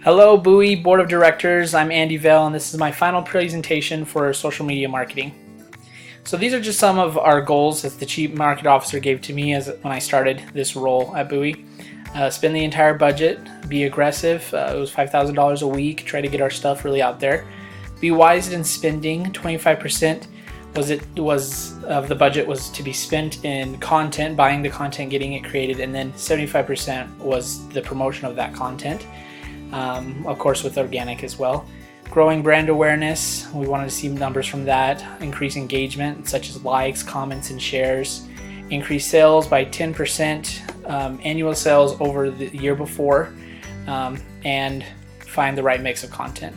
Hello, Buhi Board of Directors. I'm Andy Vale, and this is my final presentation for social media marketing. So these are just some of our goals that the Chief Market Officer gave to me when I started this role at Buhi. Spend the entire budget, be aggressive. It was $5,000 a week, try to get our stuff really out there. Be wise in spending. 25% of the budget was to be spent in content, buying the content, getting it created, and then 75% was the promotion of that content. Of course with organic as well. Growing brand awareness, we wanted to see numbers from that. Increase engagement such as likes, comments, and shares. Increase sales by 10%, annual sales over the year before, and find the right mix of content.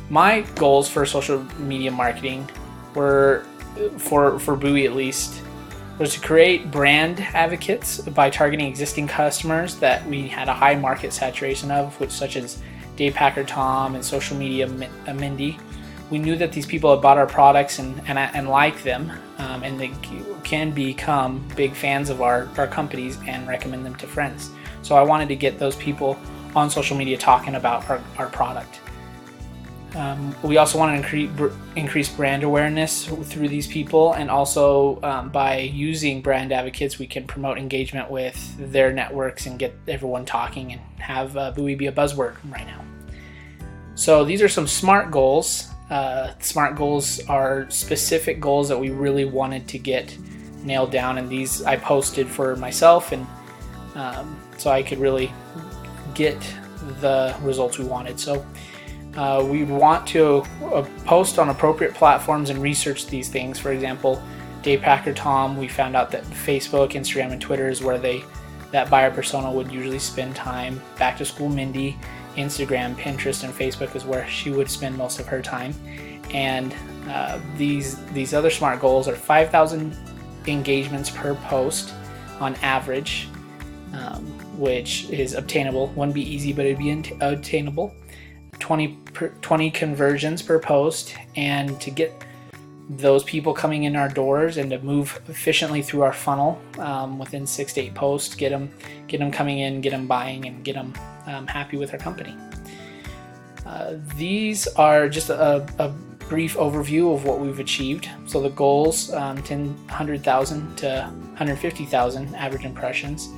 My goals for social media marketing were, for Buhi at least, was to create brand advocates by targeting existing customers that we had a high market saturation of, such as Dave Packer Tom and social media Mindy. We knew that these people had bought our products and like them, and they can become big fans of our companies and recommend them to friends. So I wanted to get those people on social media talking about our product. We also want to increase brand awareness through these people, and also by using brand advocates we can promote engagement with their networks and get everyone talking and have Buhi be a buzzword right now. So these are some SMART goals. SMART goals are specific goals that we really wanted to get nailed down, and these I posted for myself, and so I could really get the results we wanted. So we want to post on appropriate platforms and research these things. For example, Dave Packer Tom, we found out that Facebook, Instagram, and Twitter is where that buyer persona would usually spend time. Back to School Mindy, Instagram, Pinterest, and Facebook is where she would spend most of her time. And these other SMART goals are 5,000 engagements per post on average, which is obtainable. Wouldn't be easy, but it'd be obtainable. 20 conversions per post, and to get those people coming in our doors and to move efficiently through our funnel within 6 to 8 posts, get them coming in, get them buying, and get them happy with our company. These are just a brief overview of what we've achieved. So the goals, 100,000 to 150,000 average impressions.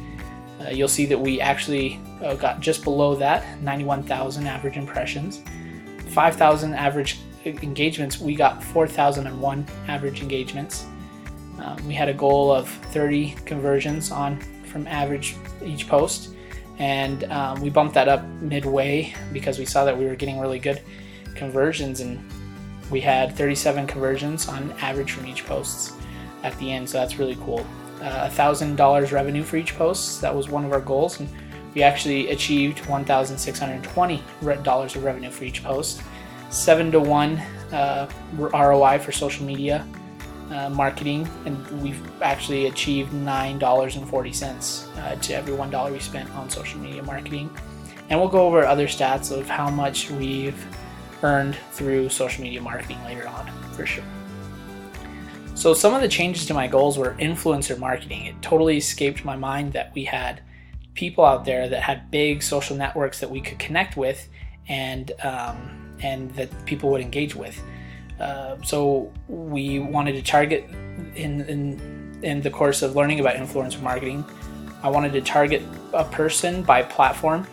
You'll see that we actually got just below that, 91,000 average impressions. 5,000 average engagements, we got 4,001 average engagements. We had a goal of 30 conversions from average each post, and we bumped that up midway because we saw that we were getting really good conversions, and we had 37 conversions on average from each post at the end, so that's really cool. $1,000 revenue for each post, that was one of our goals, and we actually achieved $1,620 of revenue for each post. 7-to-1 ROI for social media marketing, and we've actually achieved $9.40 to every $1 we spent on social media marketing. And we'll go over other stats of how much we've earned through social media marketing later on, for sure. So some of the changes to my goals were influencer marketing. It totally escaped my mind that we had people out there that had big social networks that we could connect with, and that people would engage with. So we wanted to target, in the course of learning about influencer marketing, I wanted to target a person by platform.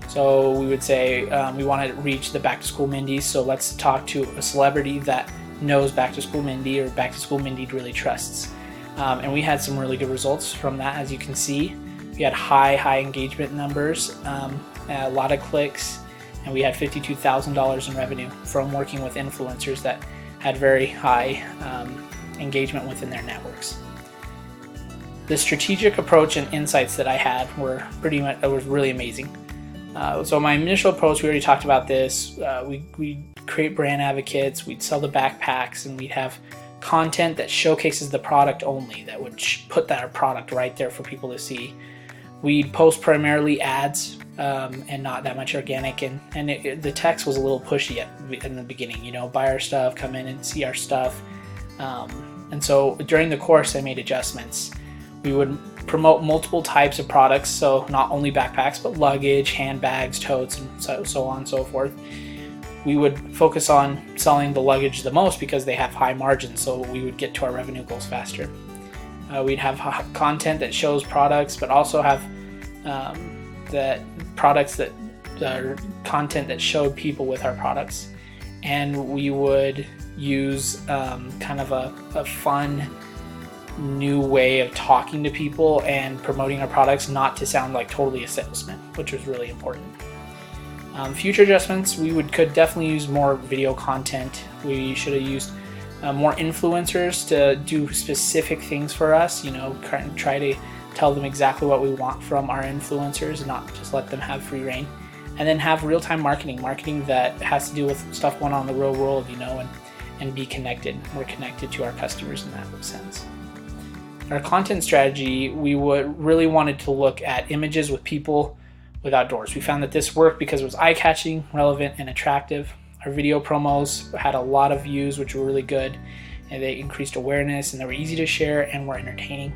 So we would say we wanted to reach the Back to School Mindies, so let's talk to a celebrity that knows Back to School Mindy, or Back to School Mindy really trusts. And we had some really good results from that. As you can see, we had high engagement numbers, a lot of clicks, and we had $52,000 in revenue from working with influencers that had very high engagement within their networks. The strategic approach and insights that I had were really amazing. So my initial approach, we already talked about this. We create brand advocates, we'd sell the backpacks, and we'd have content that showcases the product only, that would put that product right there for people to see. We'd post primarily ads and not that much organic, and the text was a little pushy in the beginning, buy our stuff, come in and see our stuff. And so during the course I made adjustments. We would promote multiple types of products, so not only backpacks, but luggage, handbags, totes, and so on and so forth. We would focus on selling the luggage the most because they have high margins, so we would get to our revenue goals faster. We'd have content that shows products, but also have that products that are content that showed people with our products. And we would use kind of a fun new way of talking to people and promoting our products, not to sound like totally a salesman, which was really important. Future adjustments, we could definitely use more video content. We should have used more influencers to do specific things for us, try to tell them exactly what we want from our influencers and not just let them have free reign. And then have real-time marketing that has to do with stuff going on in the real world, and be connected. We're connected to our customers in that sense. Our content strategy, we would really wanted to look at images with people with outdoors. We found that this worked because it was eye-catching, relevant, and attractive. Our video promos had a lot of views, which were really good, and they increased awareness, and they were easy to share and were entertaining.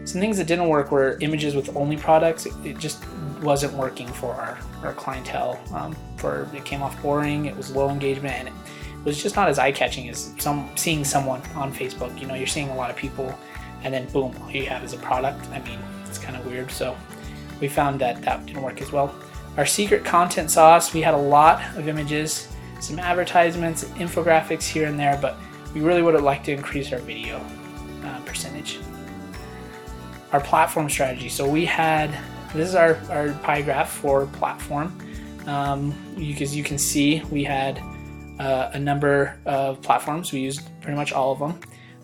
Some things that didn't work were images with only products. It just wasn't working for our clientele. It came off boring, it was low engagement, and it was just not as eye-catching as seeing someone on Facebook. You're seeing a lot of people, and then boom, all you have is a product. It's kind of weird, so we found that didn't work as well. Our secret content sauce, we had a lot of images, some advertisements, infographics here and there, but we really would have liked to increase our video percentage. Our platform strategy, so this is our pie graph for platform. As you can see, we had a number of platforms. We used pretty much all of them.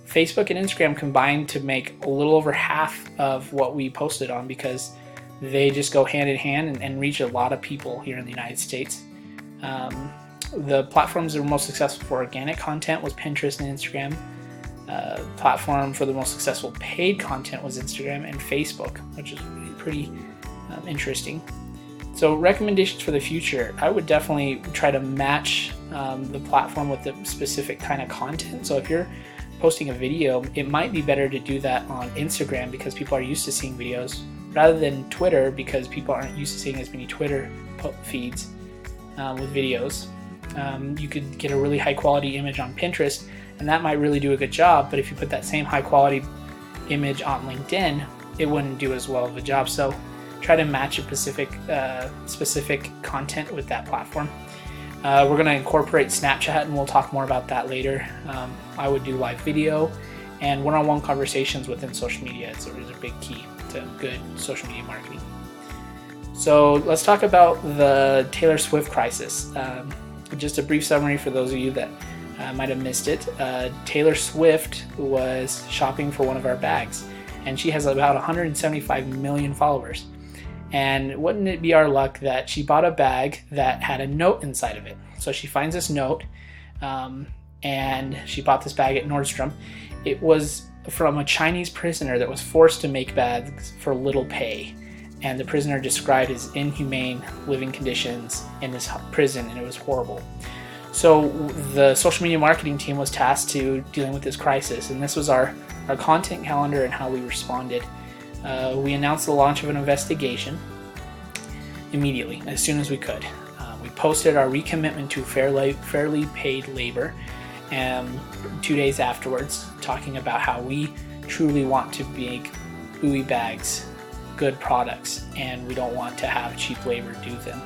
Facebook and Instagram combined to make a little over half of what we posted on, because they just go hand in hand and reach a lot of people here in the United States. The platforms that were most successful for organic content was Pinterest and Instagram. Platform for the most successful paid content was Instagram and Facebook, which is pretty interesting. So recommendations for the future, I would definitely try to match the platform with the specific kind of content. So if you're posting a video, it might be better to do that on Instagram because people are used to seeing videos, rather than Twitter because people aren't used to seeing as many Twitter feeds with videos. You could get a really high quality image on Pinterest, and that might really do a good job, but if you put that same high quality image on LinkedIn, it wouldn't do as well of a job. So try to match a specific content with that platform. We're going to incorporate Snapchat, and we'll talk more about that later. I would do live video and one-on-one conversations within social media. It's a big key to good social media marketing. So let's talk about the Taylor Swift crisis. Just a brief summary for those of you that might have missed it. Taylor Swift was shopping for one of our bags, and she has about 175 million followers. And wouldn't it be our luck that she bought a bag that had a note inside of it? So she finds this note, and she bought this bag at Nordstrom. It was from a Chinese prisoner that was forced to make bags for little pay. And the prisoner described his inhumane living conditions in this prison, and it was horrible. So the social media marketing team was tasked to dealing with this crisis, and this was our content calendar and how we responded. We announced the launch of an investigation immediately, as soon as we could. We posted our recommitment to fairly paid labor 2 days afterwards, talking about how we truly want to make Buhi bags good products, and we don't want to have cheap labor do them,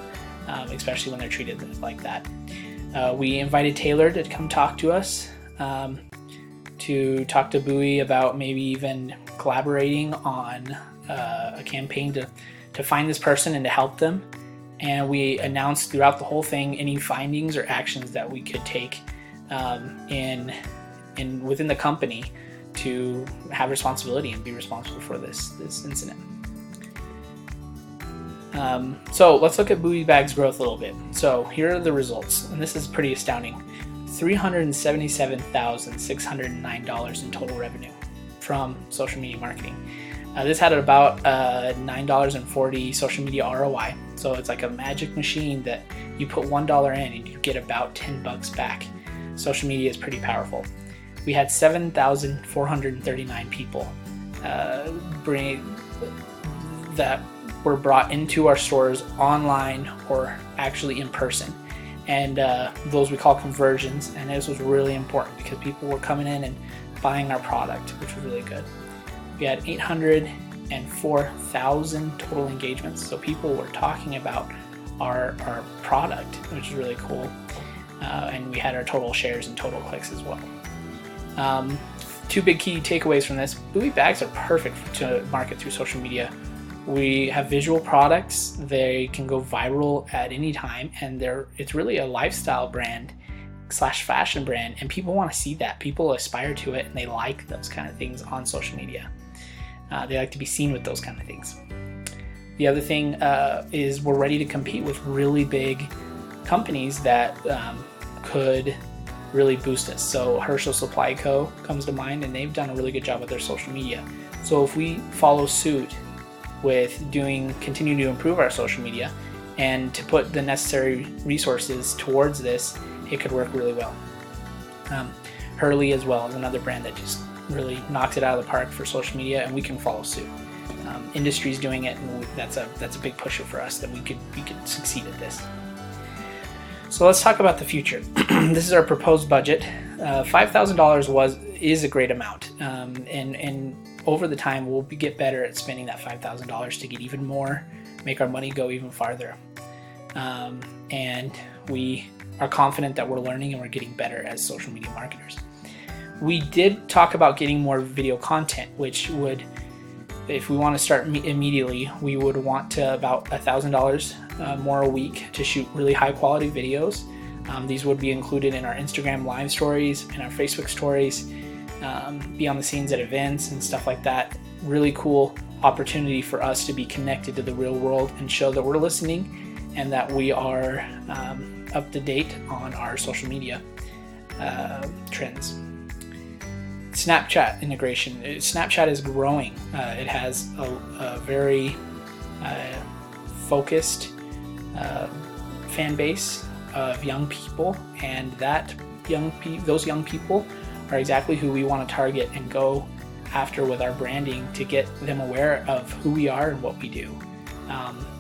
especially when they're treated like that. We invited Taylor to come talk to us, to talk to Buhi about maybe even collaborating on a campaign to find this person and to help them. And we announced throughout the whole thing any findings or actions that we could take within the company to have responsibility and be responsible for this incident. So let's look at Buhi Bags growth a little bit. So here are the results, and this is pretty astounding. $377,609 in total revenue from social media marketing. This had about $9.40 social media ROI. So it's like a magic machine that you put $1 in and you get about $10 back. Social media is pretty powerful. We had 7,439 people that were brought into our stores online or actually in person. And those we call conversions, and this was really important because people were coming in and buying our product, which was really good. We had 804,000 total engagements, so people were talking about our product, which is really cool. And we had our total shares and total clicks as well. Two big key takeaways from this: Buhi bags are perfect to market through social media. We have visual products, they can go viral at any time, and it's really a lifestyle brand / fashion brand, and people want to see that. People aspire to it, and they like those kind of things on social media. They like to be seen with those kind of things. The other thing is we're ready to compete with really big companies that could really boost us. So Herschel Supply Co. comes to mind, and they've done a really good job with their social media. So if we follow suit with continue to improve our social media and to put the necessary resources towards this, it could work really well. Hurley as well is another brand that just really knocks it out of the park for social media, and we can follow suit. Industry's doing it, and that's a big pusher for us that we could succeed at this. So let's talk about the future. This is our proposed budget. $5,000 is a great amount, and over the time we'll get better at spending that $5,000 to get even more, make our money go even farther. And we are confident that we're learning and we're getting better as social media marketers. We did talk about getting more video content, which would, if we want to start immediately, we would want to about $1,000 more a week to shoot really high quality videos. These would be included in our Instagram live stories and our Facebook stories, behind the scenes at events and stuff like that. Really cool opportunity for us to be connected to the real world and show that we're listening and that we are up to date on our social media trends. Snapchat integration. Snapchat is growing. It has a very focused fan base of young people, and those young people are exactly who we want to target and go after with our branding to get them aware of who we are and what we do.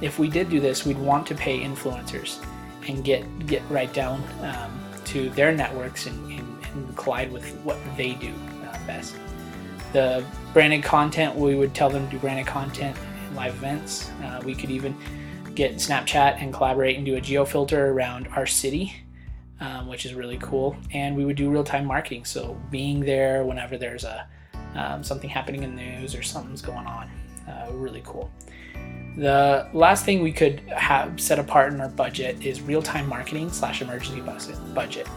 If we did do this, we'd want to pay influencers and get right down to their networks and collide with what they do best. The branded content, we would tell them to do branded content and live events. We could even get Snapchat and collaborate and do a geo filter around our city, which is really cool. And we would do real-time marketing, so being there whenever there's something happening in the news or something's going on. Really cool. The last thing we could have set apart in our budget is real-time marketing / emergency budget.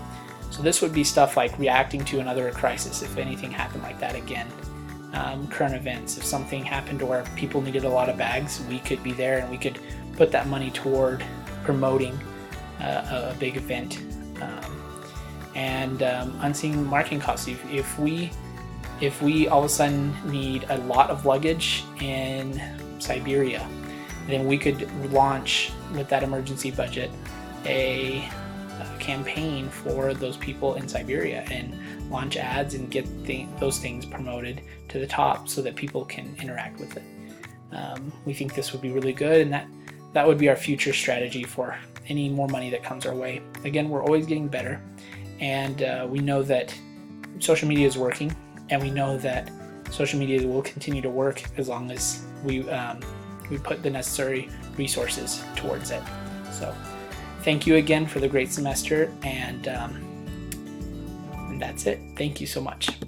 So this would be stuff like reacting to another crisis if anything happened like that again. Current events, if something happened to where people needed a lot of bags, we could be there and we could put that money toward promoting a big event. Unseen marketing costs. If we all of a sudden need a lot of luggage in Siberia, then we could launch with that emergency budget a campaign for those people in Siberia and launch ads and get those things promoted to the top so that people can interact with it. We think this would be really good, and that would be our future strategy for any more money that comes our way. Again, we're always getting better, and we know that social media is working, and we know that social media will continue to work as long as we put the necessary resources towards it. So thank you again for the great semester, and that's it. Thank you so much.